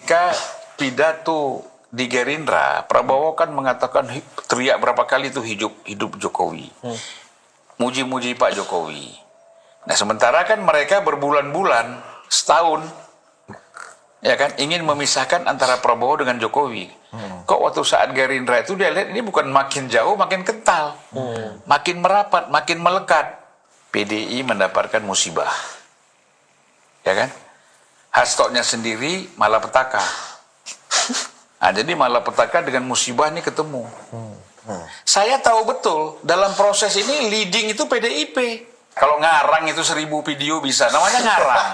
Ketika pidato di Gerindra, Prabowo kan mengatakan teriak berapa kali itu hidup Jokowi, muji-muji Pak Jokowi. Nah sementara kan mereka berbulan-bulan, setahun, ya kan ingin memisahkan antara Prabowo dengan Jokowi. Kok waktu saat Gerindra itu dia lihat ini bukan makin jauh, makin kental, makin merapat, makin melekat. PDI mendapatkan musibah, ya kan? Hastoknya sendiri malapetaka. Nah, jadi malapetaka dengan musibah ini ketemu. Saya tahu betul dalam proses ini leading itu PDIP. Kalau ngarang itu 1000 video bisa, namanya ngarang.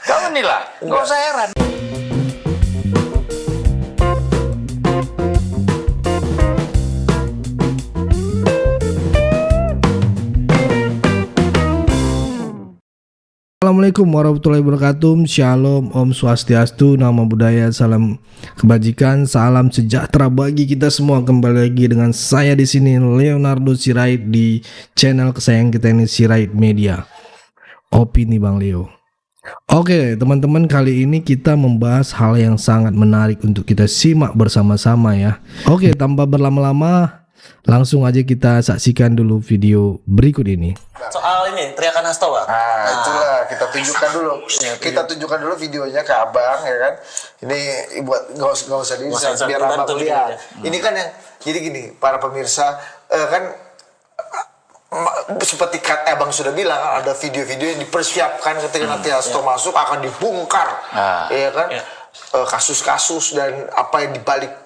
Kamu nih lah, nggak usah heran. Assalamualaikum warahmatullahi wabarakatuh. Shalom, Om Swastiastu, Namo Buddhaya, salam kebajikan, salam sejahtera bagi kita semua. Kembali lagi dengan saya di sini Leonardo Sirait di channel kesayangan kita ini Sirait Media. Opini Bang Leo. Oke, teman-teman, kali ini kita membahas hal yang sangat menarik untuk kita simak bersama-sama ya. Oke, tanpa berlama-lama, langsung aja kita saksikan dulu video berikut ini. Soal ini teriakan Hasto, Bang. Nah, itulah kita tunjukkan dulu. Kita tunjukkan dulu videonya ke Abang, ya kan. Ini buat nggak usah di biar Abang lihat. Ini kan yang jadi gini, para pemirsa kan seperti Abang sudah bilang ada video-video yang dipersiapkan ketika nanti Hasto masuk akan dibongkar, ya kan. Kasus-kasus dan apa yang dibalik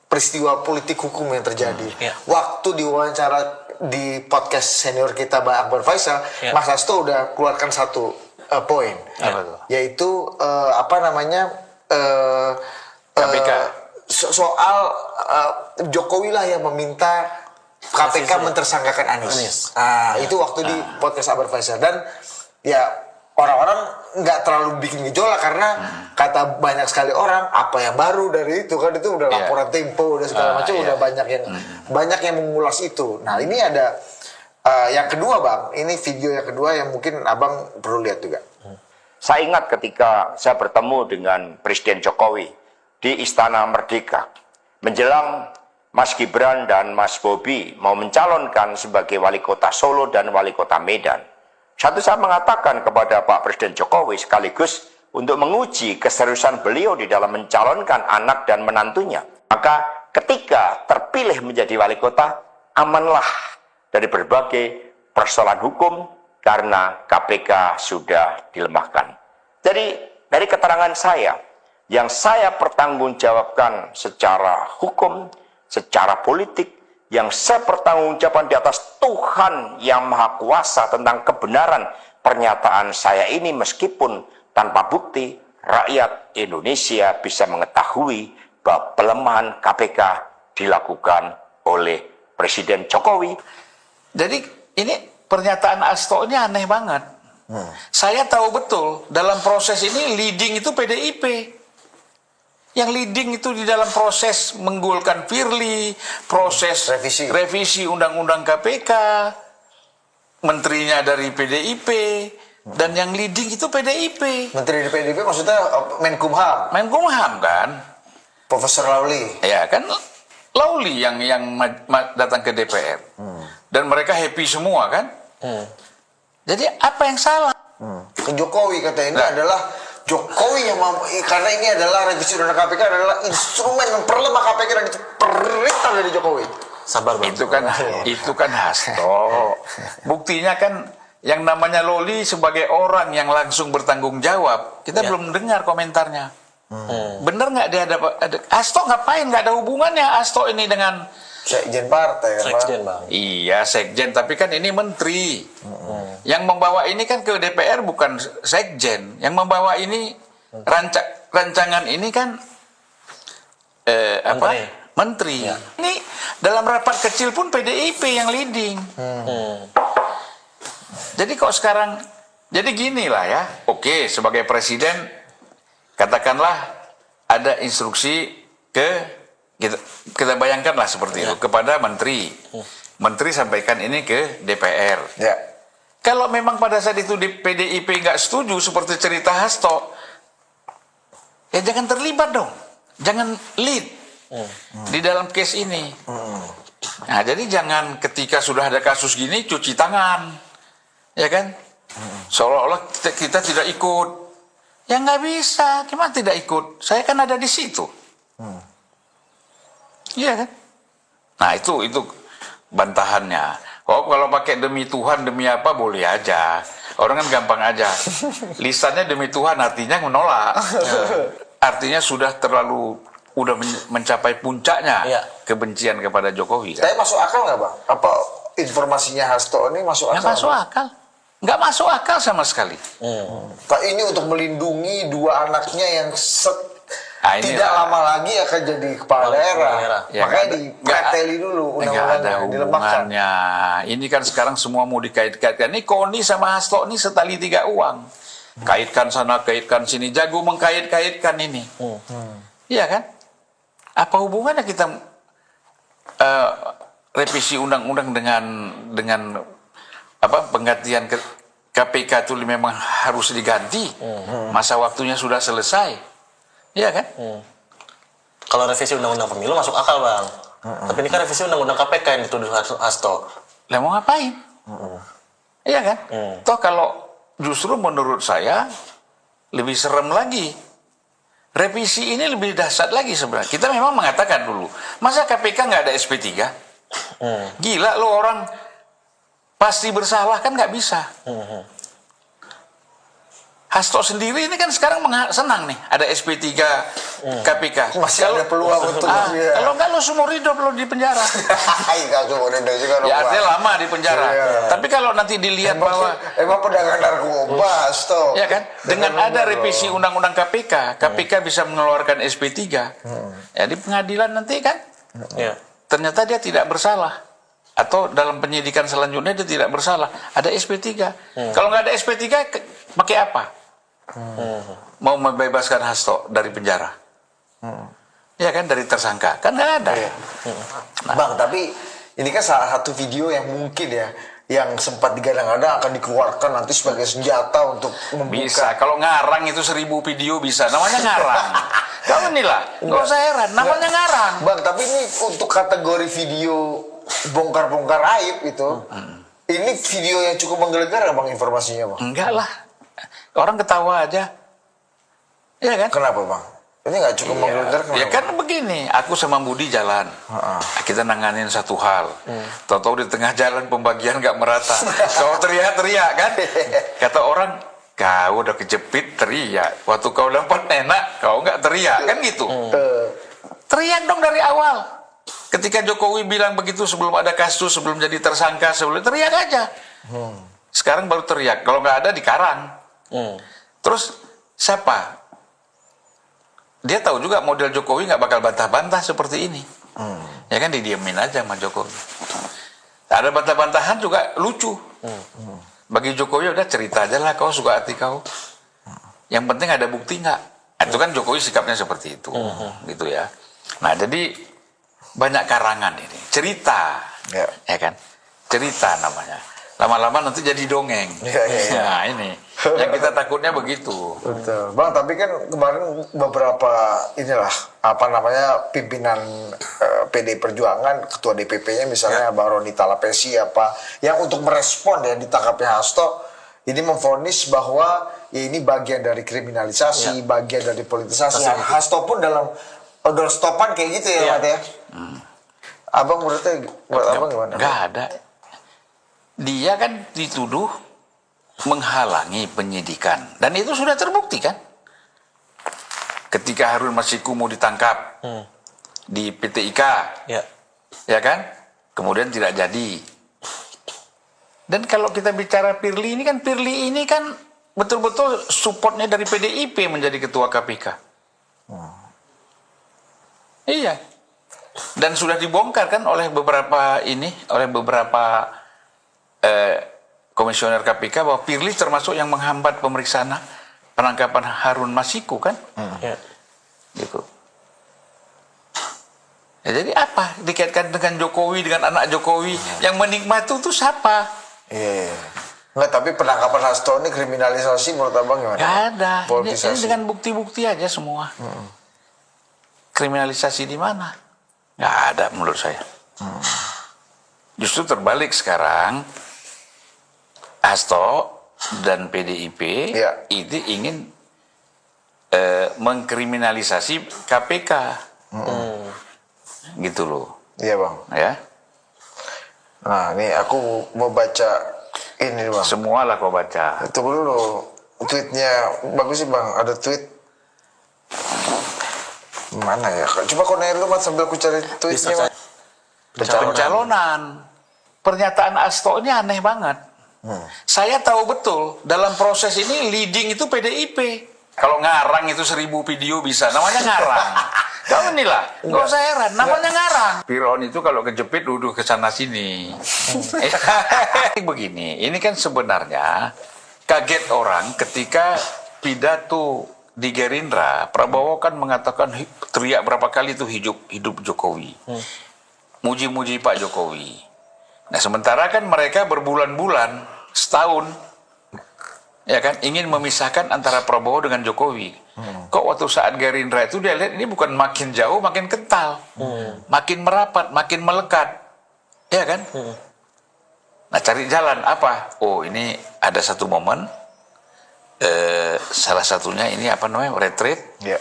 peristiwa politik hukum yang terjadi. Waktu diwawancara di podcast senior kita Bang Akbar Faisal, Mas Hasto udah keluarkan satu poin, yaitu apa namanya KPK. Soal Jokowi lah yang meminta KPK mentersangkakan Anies. Itu waktu di podcast Akbar Faisal, dan ya orang-orang nggak terlalu bikin gejolak karena kata banyak sekali orang apa yang baru dari itu kan, itu udah laporan Tempo udah segala macam, udah banyak yang mengulas itu. Nah ini ada yang kedua Bang, ini video yang kedua yang mungkin Abang perlu lihat juga. Saya ingat ketika saya bertemu dengan Presiden Jokowi di Istana Merdeka menjelang Mas Gibran dan Mas Bobi mau mencalonkan sebagai wali kota Solo dan wali kota Medan. Saya mengatakan kepada Pak Presiden Jokowi sekaligus untuk menguji keseriusan beliau di dalam mencalonkan anak dan menantunya. Maka ketika terpilih menjadi wali kota, amanlah dari berbagai persoalan hukum karena KPK sudah dilemahkan. Jadi dari keterangan saya, yang saya pertanggungjawabkan secara hukum, secara politik, yang saya pertanggungjawabkan di atas Tuhan yang Maha Kuasa tentang kebenaran pernyataan saya ini, meskipun tanpa bukti, rakyat Indonesia bisa mengetahui bahwa pelemahan KPK dilakukan oleh Presiden Jokowi. Jadi ini pernyataan Hasto ini aneh banget. Saya tahu betul dalam proses ini leading itu PDIP. Yang leading itu di dalam proses menggolkan Firly, proses revisi undang-undang KPK, menterinya dari PDIP, dan yang leading itu PDIP. Menteri di PDIP maksudnya Menkumham. Menkumham kan, Profesor Lauli. ya kan, Lauli yang datang ke DPR, dan mereka happy semua kan. Jadi apa yang salah? Ke Jokowi kata ini adalah Jokowi yang karena ini adalah revisi undang KPK adalah instrumen memperlemah KPK dan itu perintah dari Jokowi. Sabar Bang. Itu kan Hasto. Buktinya kan yang namanya Loli sebagai orang yang langsung bertanggung jawab, kita belum dengar komentarnya. Bener nggak dia ada Hasto ngapain? Nggak ada hubungannya Hasto ini dengan Sekjen partai kan, Sekjen Bang. Iya sekjen, tapi kan ini menteri. Yang membawa ini kan ke DPR bukan sekjen. Yang membawa ini rancangan ini kan menteri. Ini dalam rapat kecil pun PDIP yang leading. Jadi kok sekarang jadi gini lah ya. Oke, sebagai presiden katakanlah ada instruksi ke kita bayangkanlah seperti itu kepada menteri. Menteri sampaikan ini ke DPR. Kalau memang pada saat itu di PDIP nggak setuju seperti cerita Hasto, ya jangan terlibat dong, jangan lead di dalam case ini. Nah, jadi jangan ketika sudah ada kasus gini cuci tangan, ya kan? Seolah-olah kita tidak ikut. Ya nggak bisa, gimana tidak ikut? Saya kan ada di situ. Iya kan? Nah itu bantahannya. Oh kalau pakai demi Tuhan demi apa boleh aja. Orang kan gampang aja. Lisannya demi Tuhan artinya menolak. Artinya sudah udah mencapai puncaknya Iya. kebencian kepada Jokowi. Kan? Tapi masuk akal nggak Bang? Apa informasinya Hasto ini masuk Nggak akal? masuk akal. Nggak masuk akal sama sekali. Pak ini untuk melindungi dua anaknya yang ini tidak lama lagi akan jadi kepala daerah. Ya, Makanya nggak ada- dipreteli dulu nggak ada undang-undangnya, dilemahkan. hubungannya. Ini kan sekarang semua mau dikait-kaitkan. Ini Koni sama Hasto ini setali tiga uang. Kaitkan sana, kaitkan sini. Jago mengkait-kaitkan ini. Iya kan? Apa hubungannya kita revisi undang-undang dengan apa penggantian KPK itu memang harus diganti. Masa waktunya sudah selesai. Iya kan? Kalau revisi undang-undang pemilu masuk akal, Bang. Tapi ini kan revisi undang-undang KPK yang dituduh Hasto. Lah mau ngapain? Iya kan? Toh kalau justru menurut saya lebih serem lagi. Revisi ini lebih dahsyat lagi sebenarnya. Kita memang mengatakan dulu, masa KPK nggak ada SP3? Gila lo orang pasti bersalah kan nggak bisa. Hasto sendiri ini kan sekarang senang nih ada SP3 KPK. Masih ada peluang untuk kalau nggak lo seumur hidup lo di penjara. Iya, seumur hidup juga Ya Bang. artinya lama di penjara. Iya. Tapi kalau nanti dilihat bahwa Emang pedagang narkoba Hasto. ya kan dengan ada revisi undang-undang KPK, KPK bisa mengeluarkan SP3. Ya di pengadilan nanti kan Iya. ternyata dia tidak bersalah atau dalam penyidikan selanjutnya dia tidak bersalah, ada SP3. Kalau nggak ada SP3 pakai apa? Mau membebaskan Hasto dari penjara? Ya kan dari tersangka kan nggak ada. Bang, tapi ini kan salah satu video yang mungkin ya yang sempat digadang-gadang akan dikeluarkan nanti sebagai senjata untuk membuka. Bisa, kalau ngarang itu 1000 video bisa, namanya ngarang. Kamu inilah, nggak usah heran, namanya ngarang. Bang, tapi ini untuk kategori video bongkar-bongkar aib itu, ini video yang cukup menggelegar ya Bang informasinya Bang? Enggak lah, orang ketawa aja. Iya kan? Kenapa Bang? Ini nggak cukup menggelegar kenapa? Ya kan begini, aku sama Budi jalan, kita nanganin satu hal. Tahu-tahu di tengah jalan pembagian nggak merata, kau teriak-teriak kan? Kata orang, kau udah kejepit teriak. Waktu kau dapat enak, kau nggak teriak kan gitu. Teriak dong dari awal. Ketika Jokowi bilang begitu sebelum ada kasus, sebelum jadi tersangka, sebelum teriak aja. Sekarang baru teriak. Kalau nggak ada dikarang. Terus siapa? Dia tahu juga model Jokowi nggak bakal bantah-bantah seperti ini. Ya kan didiemin aja sama Jokowi. Ada bantah-bantahan juga lucu. Bagi Jokowi udah cerita aja lah kau suka hati kau. Yang penting ada bukti nggak? Itu kan Jokowi sikapnya seperti itu, gitu ya. Nah jadi banyak karangan ini, cerita, ya kan? Cerita namanya. Lama-lama nanti jadi dongeng. Nah ini, yang kita takutnya begitu. Betul. Bang, tapi kan kemarin beberapa pimpinan PD Perjuangan, ketua DPP-nya misalnya Bang Roni Talapesi yang untuk merespon ya ditangkapnya Hasto, ini memvonis bahwa ya ini bagian dari kriminalisasi, bagian dari politisasi. Hasto pun dalam stopan kayak gitu ya, Mat ya. Abang menurut abang gimana? Nggak ada. Dia kan dituduh menghalangi penyidikan. Dan itu sudah terbukti kan? Ketika Harun Masiku mau ditangkap di PT IKA, ya kan? Kemudian tidak jadi. Dan kalau kita bicara Firly ini kan betul-betul supportnya dari PDIP menjadi ketua KPK. Iya. Dan sudah dibongkar kan oleh beberapa komisioner KPK bahwa Firly termasuk yang menghambat pemeriksaan penangkapan Harun Masiku kan? Gitu. Ya, jadi apa dikaitkan dengan Jokowi, dengan anak Jokowi yang menikmati itu siapa? Enggak, tapi penangkapan Hasto ini kriminalisasi menurut abang gimana? Nggak ada. Ini Politisasi. dengan bukti-bukti aja semua. Kriminalisasi di mana? Nggak ada menurut saya. Justru terbalik sekarang, Hasto dan PDIP Ya. itu ingin mengkriminalisasi KPK. Gitu loh. Iya bang. Ya. Nah ini aku mau baca ini bang. Semua lah kau baca. Tunggu dulu. Tweetnya bagus sih bang. Ada tweet. Mana ya? Coba kau nanya dulu Mat, sambil aku cari tweetnya. Mat. Pencalonan. Pernyataan Hasto ini aneh banget. Saya tahu betul dalam proses ini leading itu PDIP. Kalau ngarang itu 1000 video bisa, namanya ngarang. Tahu inilah, nggak usah heran, namanya ngarang. Piron itu kalau kejepit duduk ke sana sini. Begini, ini kan sebenarnya kaget orang ketika pidato di Gerindra, Prabowo kan mengatakan teriak berapa kali itu hidup Jokowi. Muji-muji Pak Jokowi. Nah sementara kan mereka berbulan-bulan, setahun, ya kan, ingin memisahkan antara Prabowo dengan Jokowi. Kok waktu saat Gerindra itu dia lihat ini bukan makin jauh, makin kental, makin merapat, makin melekat, ya kan? Nah cari jalan apa? Oh ini ada satu momen, salah satunya ini apa namanya, retreat. Ya.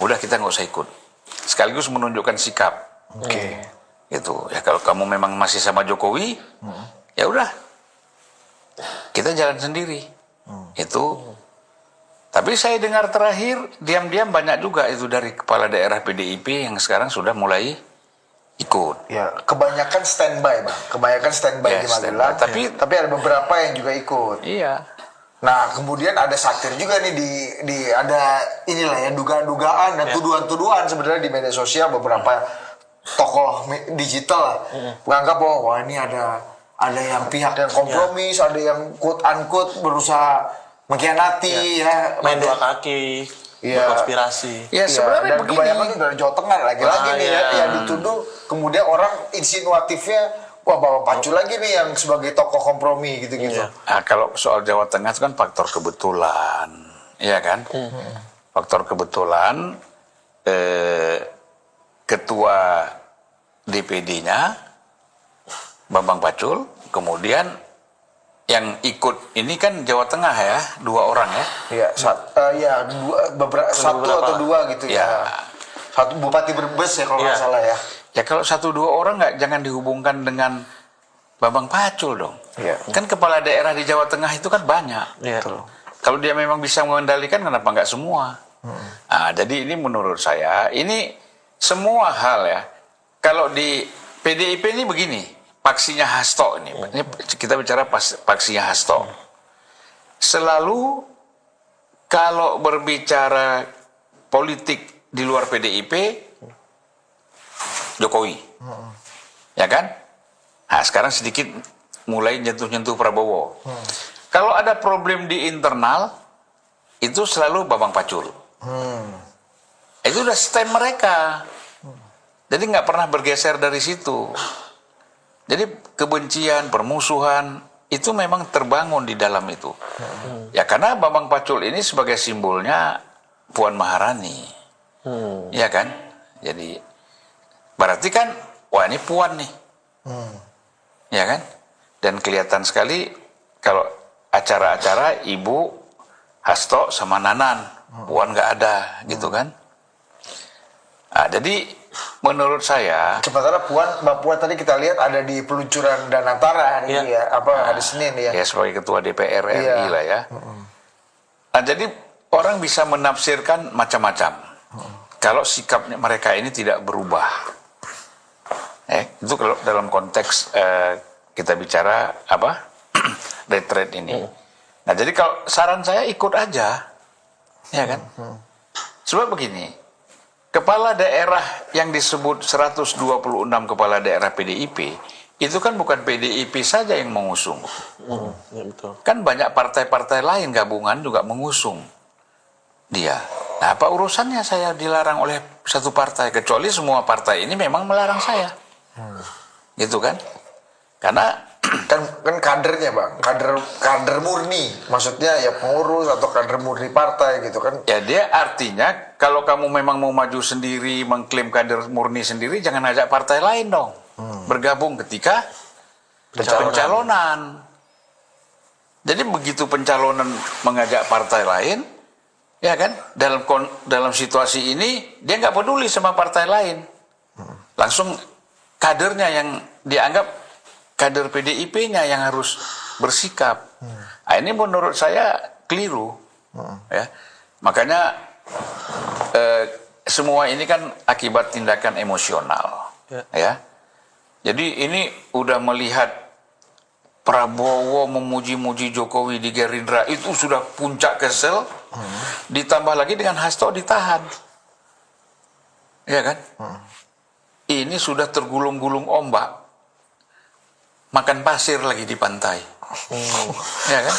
Udah kita nggak usah ikut, sekaligus menunjukkan sikap. Oke. Gitu ya, kalau kamu memang masih sama Jokowi, ya udah kita jalan sendiri. Itu. Tapi saya dengar terakhir diam-diam banyak juga itu dari kepala daerah PDIP yang sekarang sudah mulai ikut. Ya, kebanyakan standby bang. Kebanyakan standby Ya, di Magelang. standby. Tapi ada beberapa yang juga ikut. Iya. Nah, kemudian ada satir juga nih di ada inilah ya dugaan-dugaan dan tuduhan-tuduhan sebenarnya di media sosial beberapa tokoh digital lah menganggap bahwa wah ini ada yang pihak yang kompromis, ada yang quote unquote berusaha mengkhianati ya, Main dua kaki, Iya. berkonspirasi. Ya sebenarnya dan begini. kebanyakan itu dari Jawa Tengah lagi-lagi nih iya. yang dituduh, kemudian orang insinuatifnya wah Bapak Pacu lagi nih yang sebagai tokoh kompromi gitu-gitu. Iya. Nah, kalau soal Jawa Tengah itu kan faktor kebetulan, ya kan? Faktor kebetulan ketua DPD-nya Bambang Pacul, kemudian yang ikut ini kan Jawa Tengah ya, 2 orang ya. Iya, satu atau dua gitu ya. Ya. Satu Bupati Brebes ya kalau nggak Iya. salah ya. Ya kalau 1-2 orang nggak, jangan dihubungkan dengan Bambang Pacul dong. Iya. Kan kepala daerah di Jawa Tengah itu kan banyak. Iya. Kalau dia memang bisa mengendalikan, kenapa nggak semua? Nah, jadi ini menurut saya, ini semua hal ya. Kalau di PDIP ini begini, paksinya Hasto ini kita bicara paksinya Hasto. Selalu kalau berbicara politik di luar PDIP, Jokowi, ya kan? Nah, sekarang sedikit mulai nyentuh-nyentuh Prabowo. Kalau ada problem di internal, itu selalu Bambang Pacul. Itu udah stem mereka. Jadi nggak pernah bergeser dari situ. Jadi kebencian, permusuhan itu memang terbangun di dalam itu. Ya karena Bambang Pacul ini sebagai simbolnya Puan Maharani. Ya kan? Jadi berarti kan wah ini Puan nih. Ya kan? Dan kelihatan sekali kalau acara-acara Ibu Hasto sama Nanan, Puan nggak ada gitu kan? Nah, jadi menurut saya Sementara Mbak Puan tadi kita lihat ada di peluncuran Danantara hari ini ya, hari Senin ya. ya sebagai ketua DPR RI Iya. lah ya. Nah, jadi orang bisa menafsirkan macam-macam. Kalau sikapnya mereka ini tidak berubah. Itu kalau dalam konteks kita bicara apa? Retreat ini. Nah, jadi kalau saran saya ikut aja. Ya kan? Sebab begini, kepala daerah yang disebut 126 kepala daerah PDIP, itu kan bukan PDIP saja yang mengusung. Ya, betul. Kan banyak partai-partai lain gabungan juga mengusung dia. Nah, apa urusannya saya dilarang oleh satu partai, kecuali semua partai ini memang melarang saya. Gitu kan? Karena kan kadernya bang, kader murni, maksudnya ya pengurus atau kader murni partai gitu kan. Ya dia artinya kalau kamu memang mau maju sendiri, mengklaim kader murni sendiri, jangan ajak partai lain dong. Bergabung ketika pencalonan. Jadi begitu pencalonan mengajak partai lain, ya kan? Dalam situasi ini dia nggak peduli sama partai lain. Langsung kadernya yang dianggap kader PDIP-nya yang harus bersikap. Nah, ini menurut saya keliru. Ya. Makanya semua ini kan akibat tindakan emosional. Ya. Jadi ini udah melihat Prabowo memuji-muji Jokowi di Gerindra itu sudah puncak kesel, ditambah lagi dengan Hasto ditahan, ya kan? Ini sudah tergulung-gulung ombak, makan pasir lagi di pantai, ya kan?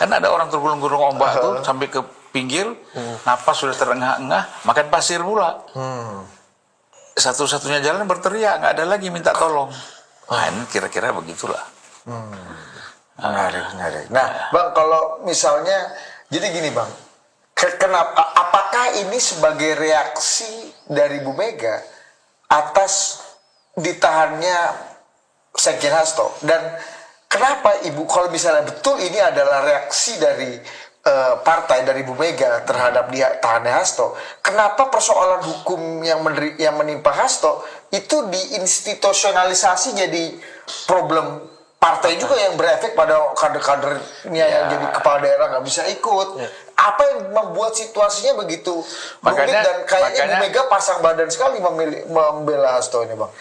Kan ada orang tergulung-gulung ombak tuh sampai ke pinggir, napas sudah terengah-engah, makan pasir pula. Satu-satunya jalan berteriak, nggak ada lagi minta tolong. Nah ini kira-kira begitulah. Menarik. Nah, bang, kalau misalnya, jadi gini bang, kenapa? Apakah ini sebagai reaksi dari Bu Mega atas ditahannya Sekjen Hasto? Dan kenapa ibu, kalau misalnya betul ini adalah reaksi dari partai dari Bu Mega terhadap dia tahannya Hasto, kenapa persoalan hukum yang menimpa Hasto itu diinstitusionalisasi jadi problem partai juga yang berefek pada kader-kadernya yang jadi kepala daerah nggak bisa ikut. Apa yang membuat situasinya begitu rumit dan kayaknya Bu Mega pasang badan sekali membela Hasto ini bang.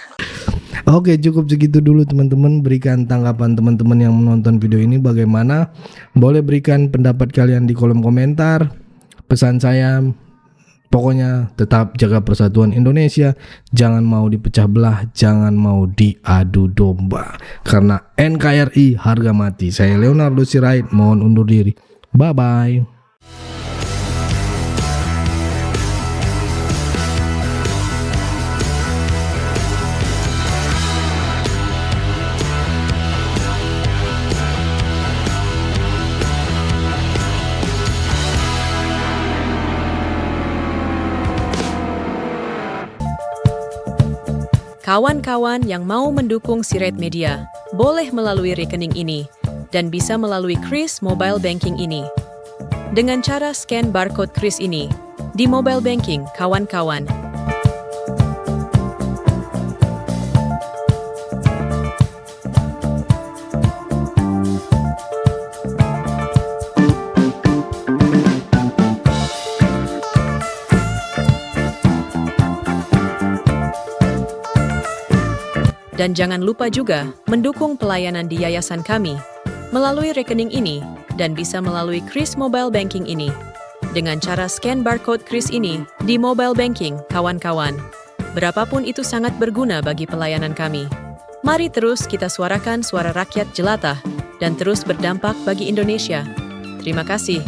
Oke, cukup segitu dulu teman-teman. Berikan tanggapan teman-teman yang menonton video ini bagaimana. Boleh berikan pendapat kalian di kolom komentar. Pesan saya, pokoknya tetap jaga persatuan Indonesia. Jangan mau dipecah belah, jangan mau diadu domba. Karena NKRI harga mati. Saya Leonardo Sirait, mohon undur diri. Bye-bye. Kawan-kawan yang mau mendukung Sirait Media, boleh melalui rekening ini dan bisa melalui Kris Mobile Banking ini. Dengan cara scan barcode Kris ini di mobile banking, kawan-kawan. Dan jangan lupa juga mendukung pelayanan di yayasan kami melalui rekening ini dan bisa melalui Kris Mobile Banking ini. Dengan cara scan barcode Kris ini di mobile banking, kawan-kawan. Berapapun itu sangat berguna bagi pelayanan kami. Mari terus kita suarakan suara rakyat jelata dan terus berdampak bagi Indonesia. Terima kasih.